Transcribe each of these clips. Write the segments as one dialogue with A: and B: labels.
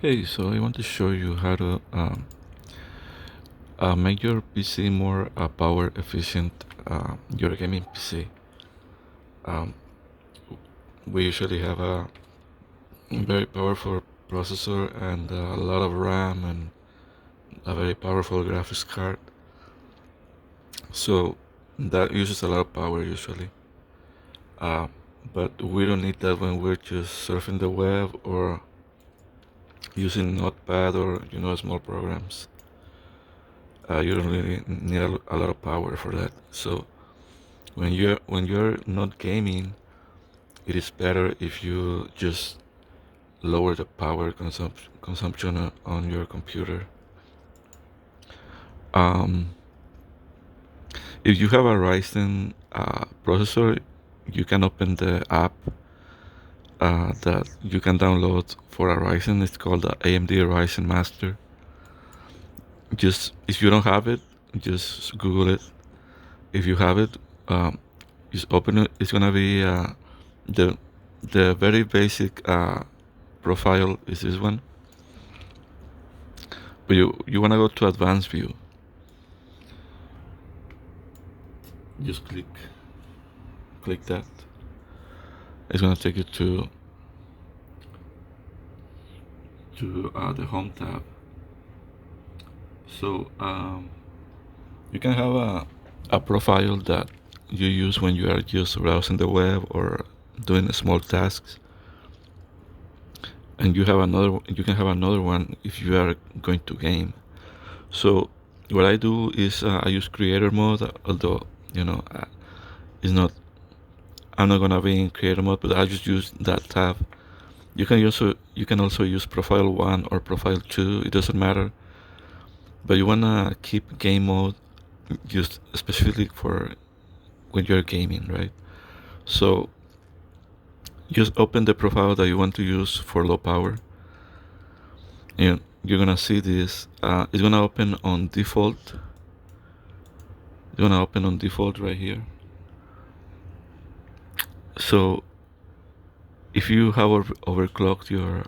A: Hey, so I want to show you how to make your PC more power efficient, your gaming PC. Um, we usually have a very powerful processor and a lot of RAM and a very powerful graphics card. So that uses a lot of power usually. Uh, but we don't need that when we're just surfing the web or using Notepad or small programs. You don't really need a lot of power for that. So when you're not gaming, it is better if you just lower the power consumption on your computer. Um, if you have a Ryzen processor, you can open the app that you can download for a Ryzen. It's called the AMD Ryzen Master. Just if you don't have it, just Google it. If you have it, um, just open it. It's gonna be the the very basic profile is this one, but you wanna go to advanced view. Just click that. It's gonna take you to the home tab. So you can have a profile that you use when you are just browsing the web or doing small tasks, and you can have another one if you are going to game. So what I do is I use creator mode, although it's not. I'm not gonna be in creator mode, but I just use that tab. You can also use profile one or profile two. It doesn't matter, but you wanna keep game mode just specifically for when you're gaming, right? So just open the profile that you want to use for low power, and you're gonna see this. It's gonna open on default. It's gonna open on default right here. So if you have overclocked your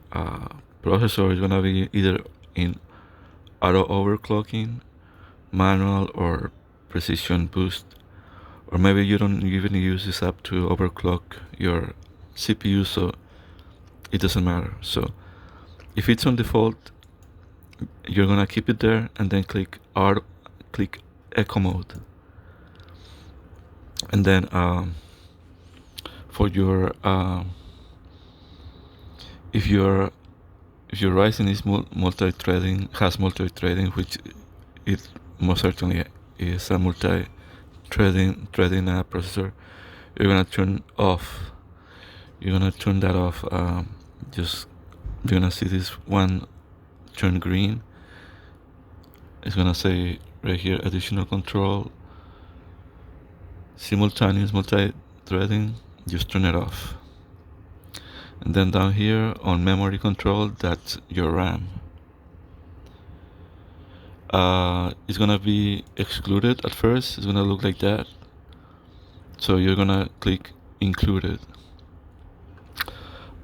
A: processor, it's gonna be either in auto overclocking, manual, or precision boost. Or maybe you don't even use this app to overclock your CPU, so it doesn't matter. So if it's on default, you're gonna keep it there and then click echo mode. And then for your if your if your Ryzen is multi-threading, has multi-threading, which it most certainly is a multi-threading processor, you're gonna turn off. You're gonna turn that off. Just you're gonna see this one turn green. It's gonna say right here additional control, simultaneous multi-threading. Just turn it off. And then down here on memory control, that's your RAM. It's gonna be excluded at first. It's gonna look like that. So you're gonna click included.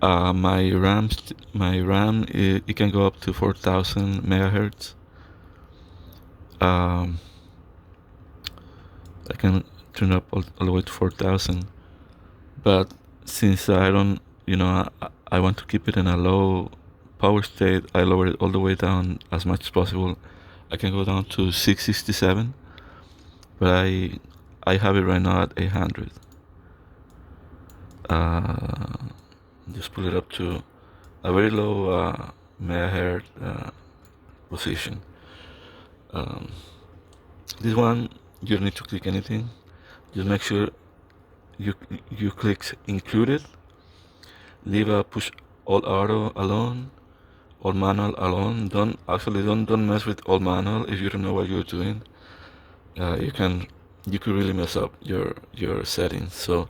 A: My RAM, it can go up to 4,000 megahertz. Um, I can turn up all the way to 4,000, but since I don't, I want to keep it in a low power state, I lower it all the way down as much as possible. I can go down to 667, but I have it right now at 800. Uh, just pull it up to a very low megahertz position. Um, this one, you don't need to click anything. Just make sure you you click included. Leave a push all auto alone, all manual alone. Don't mess with all manual if you don't know what you're doing. You could really mess up your settings. So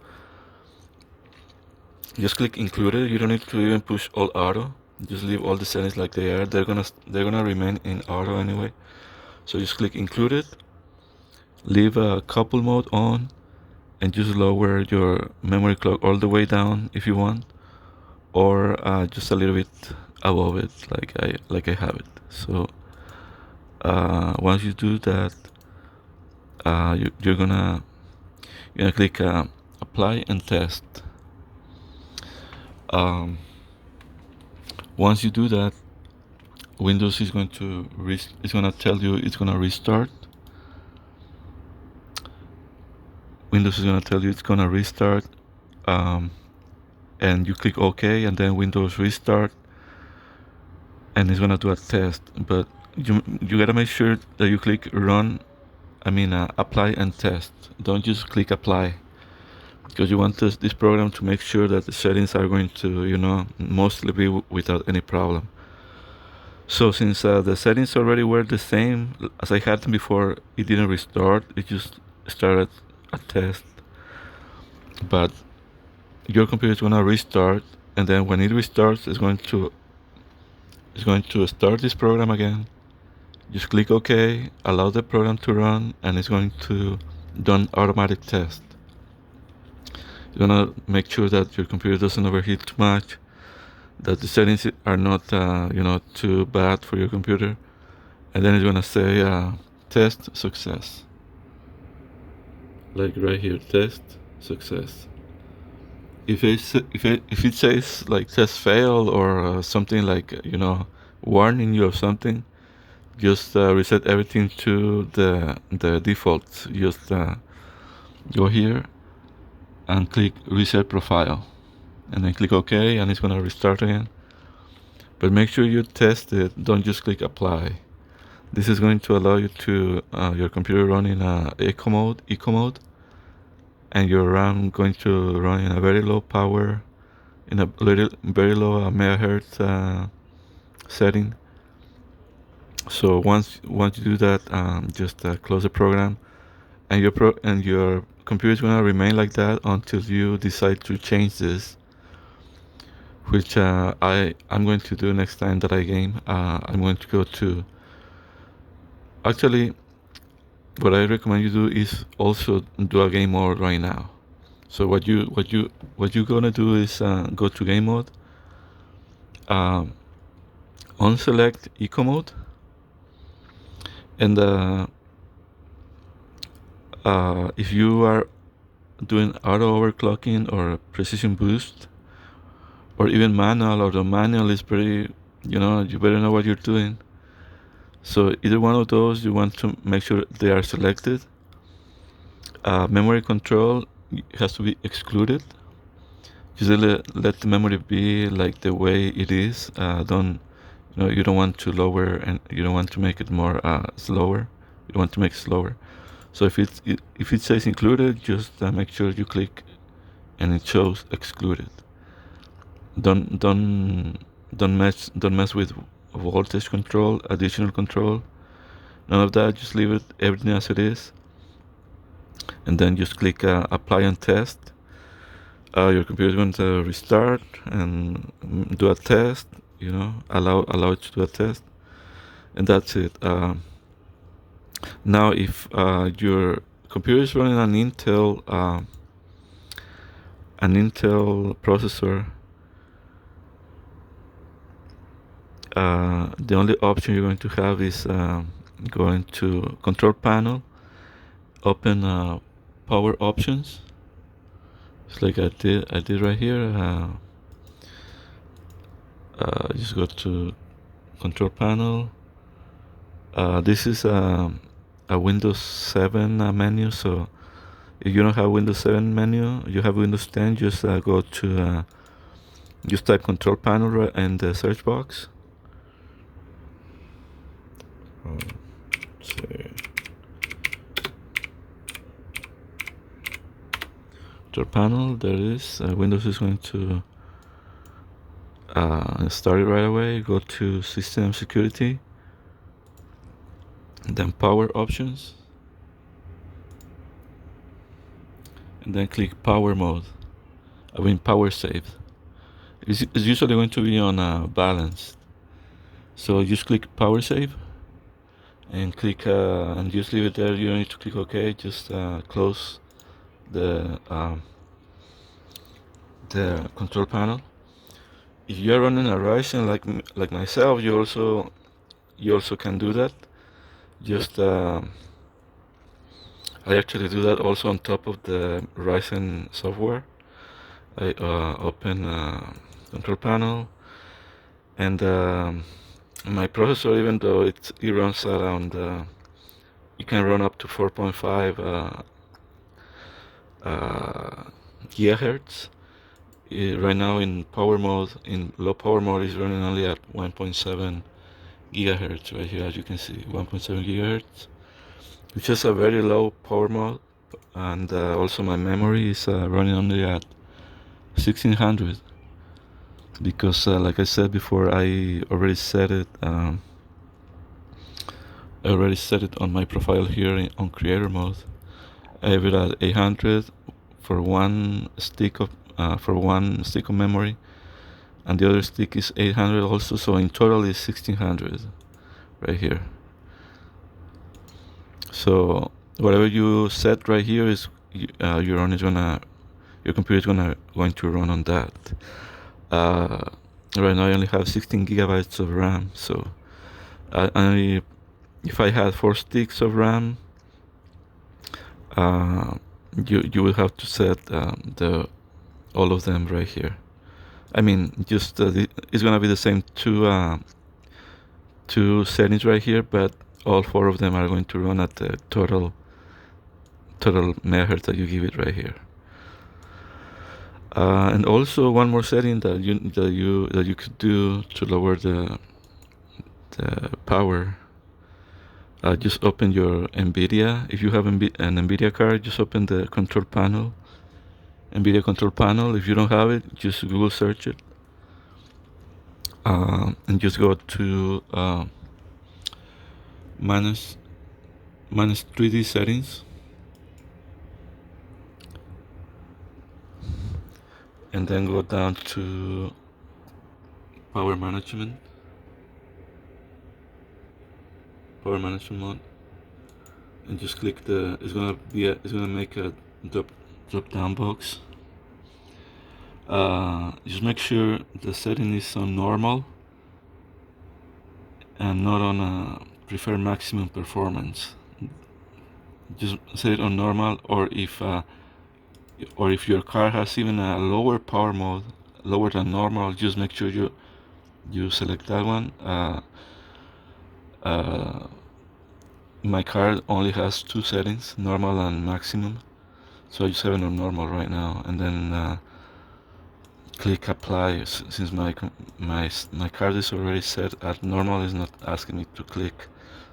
A: just click included. You don't need to even push all auto. Just leave all the settings like they are. They're gonna remain in auto anyway. So just click included. Leave a couple mode on, and just lower your memory clock all the way down if you want, or just a little bit above it, like I have it. So once you do that, you're gonna click apply and test. Um, Once you do that, Windows is going to it's going to tell you it's going to restart. Windows is going to tell you it's going to restart, and you click OK, and then Windows restart, and it's going to do a test. But you got to make sure that you click run. Apply and test. Don't just click apply, because you want this program to make sure that the settings are going to mostly be without any problem. So since the settings already were the same as I had them before, it didn't restart. It just started a test. But your computer is gonna restart, and then when it restarts, it's going to start this program again. Just click OK, allow the program to run, and it's going to do an automatic test. You're gonna make sure that your computer doesn't overheat too much, that the settings are not too bad for your computer, and then it's gonna say test success, like right here, test success. If it says like test fail or something like warning you of something, just reset everything to the default. Just go here and click reset profile, and then click OK, and it's gonna restart again. But make sure you test it. Don't just click apply. This is going to allow you to your computer run in eco mode, and your RAM going to run in a very low power, in a very low megahertz setting. So once you do that, just close the program, and your computer is gonna remain like that until you decide to change this, which I'm going to do next time that I game. I'm going to go to. Actually, what I recommend you do is also do a game mode right now. So what you're gonna do is go to game mode, unselect eco mode, and if you are doing auto overclocking or precision boost, or even manual, or the manual is pretty, you better know what you're doing. So either one of those, you want to make sure they are selected. Memory control has to be excluded. Just let the memory be like the way it is. You don't want to lower, and you don't want to make it more slower. You don't want to make it slower. So if it says included, just make sure you click, and it shows excluded. Don't mess with voltage control, additional control, none of that. Just leave everything as it is, and then just click apply and test. Your computer is going to restart and do a test. Allow it to do a test, and that's it. Now, if your computer is running an Intel processor, the only option you're going to have is going to control panel, open power options. It's like I did right here. Just go to control panel. This is a Windows 7 menu, so if you don't have Windows 7 menu, you have Windows 10, just go to just type control panel right in the search box. Control panel, there it is. Windows is going to start it right away. Go to system security, and then power options, and then click power mode. Power save. It's usually going to be on balanced. So just click power save, and click and just leave it there. You don't need to click OK. Just close the control panel, if you're running a Ryzen like myself, you also can do that. Just I actually do that also on top of the Ryzen software. I open control panel, and my processor, even though it runs around, you can run up to 4.5 gigahertz. Right now in power mode, in low power mode, is running only at 1.7 gigahertz. Right here, as you can see, 1.7 gigahertz, which is a very low power mode. And also my memory is running only at 1600, because like I said before, I already set it. I already set it on my profile here on creator mode. I have it at 800 for one stick of memory, and the other stick is 800 also. So in total is 1600 right here. So whatever you set right here is your computer is going to run on that. Right now I only have 16 gigabytes of RAM, so if I had 4 sticks of RAM, you will have to set all of them right here. I mean, just it's gonna be the same two settings right here, but all 4 of them are going to run at the total megahertz that you give it right here. And also one more setting that you could do to lower the power. Just open your NVIDIA. If you have an NVIDIA card, just open the control panel, NVIDIA control panel. If you don't have it, just Google search it, and just go to minus 3D settings, and then go down to power management mode, and just click it's gonna make a drop down box. Just make sure the setting is on normal and not on prefer maximum performance. Just set it on normal, or if your car has even a lower power mode, lower than normal, just make sure you select that one. My car only has 2 settings, normal and maximum, so I just have it on normal right now, and then click apply. Since my card is already set at normal, it's not asking me to click.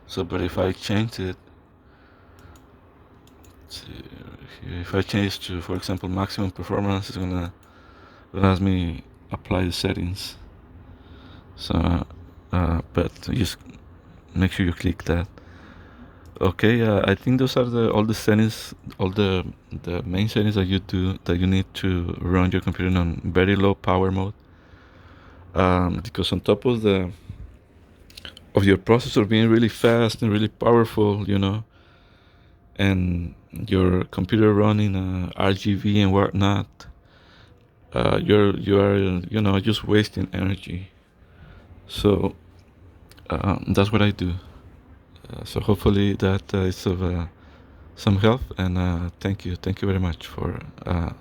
A: So, but if I change it to, for example, maximum performance, it's gonna ask me apply the settings. So, but just make sure you click that. Okay, I think those are all the settings, all the main settings that you need to run your computer on very low power mode. Because on top of your processor being really fast and really powerful, and your computer running RGB and whatnot, you are just wasting energy. So that's what I do. So hopefully that is of some help, and thank you very much for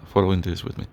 A: following this with me.